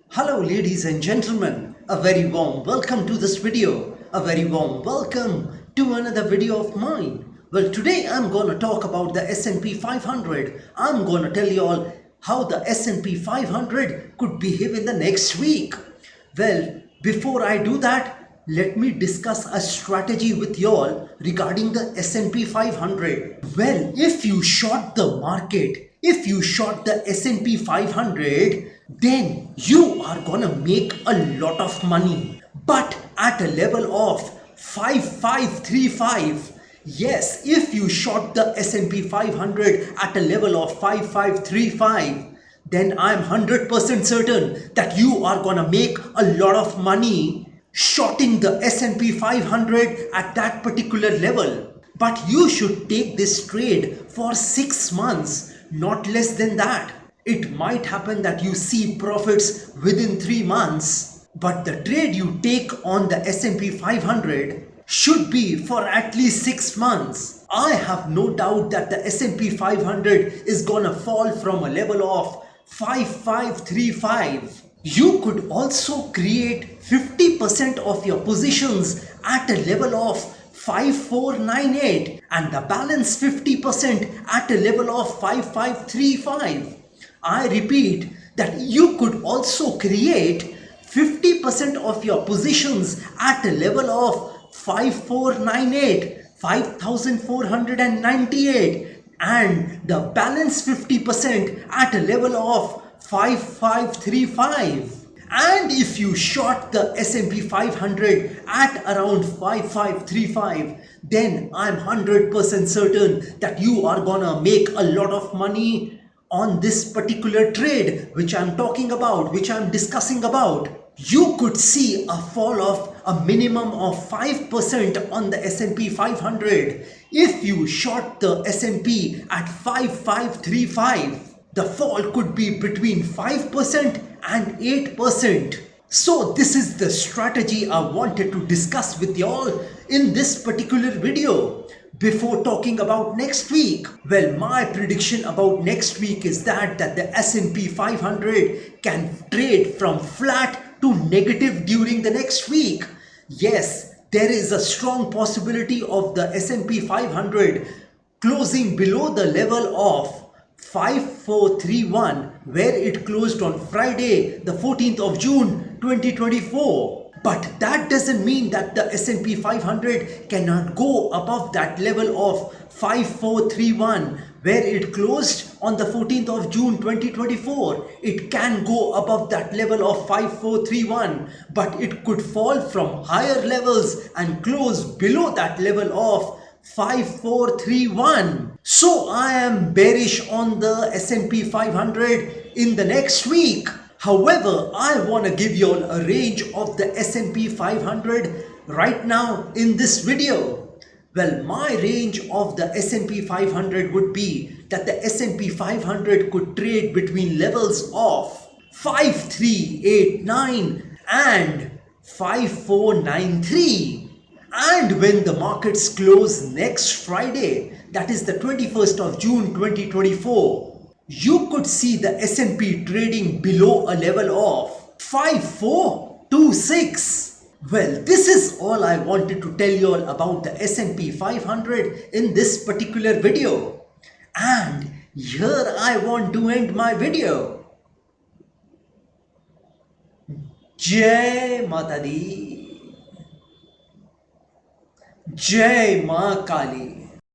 Hello ladies and gentlemen, a very warm welcome to this video, a very warm welcome to another video of mine. Well, today I'm gonna talk about the S&P 500. I'm gonna tell you all how the S&P 500 could behave in the next week. Well, before I do that, let me discuss a strategy with y'all regarding the S&P 500. Well, if you short the market, if you short the S&P 500, then you are gonna make a lot of money. But at a level of 5535, yes, if you short the S&P 500 at a level of 5535, then I'm 100% certain that you are gonna make a lot of money shorting the S&P 500 at that particular level. But you should take this trade for 6 months, not less than that. It might happen that you see profits within 3 months, but the trade you take on the S&P 500 should be for at least 6 months. I have no doubt that the S&P 500 is gonna fall from a level of 5535. You could also create 50% of your positions at a level of 5498 and the balance 50% at a level of 5535. I repeat that you could also create 50% of your positions at a level of 5498, 5498 and the balance 50% at a level of 5535. And if you short the S&P 500 at around 5535, then I'm 100% certain that you are gonna make a lot of money on this particular trade which I'm talking about, which I'm discussing about. You could see a fall of a minimum of 5% on the S&P 500 if you short the S&P at 5535. The fall could be between 5% and 8%. So this is the strategy I wanted to discuss with y'all in this particular video. Before talking about next week, well, my prediction about next week is that the S&P 500 can trade from flat to negative during the next week. Yes, there is a strong possibility of the S&P 500 closing below the level of 5431 where it closed on Friday the 14th of June 2024. But that doesn't mean that the S&P 500 cannot go above that level of 5431 where it closed on the 14th of June 2024. It can go above that level of 5431, but it could fall from higher levels and close below that level of 5431. So I am bearish on the S&P 500 in the next week. However, I want to give you all a range of the S&P 500 right now in this video. Well, my range of the S&P 500 would be that the S&P 500 could trade between levels of 5389 and 5493. And when the markets close next Friday, that is the 21st of June 2024, you could see the S&P trading below a level of 5426. Well, this is all I wanted to tell you all about the S&P 500 in this particular video. And here I want to end my video. Jai Mata Di. Jai Ma Kali.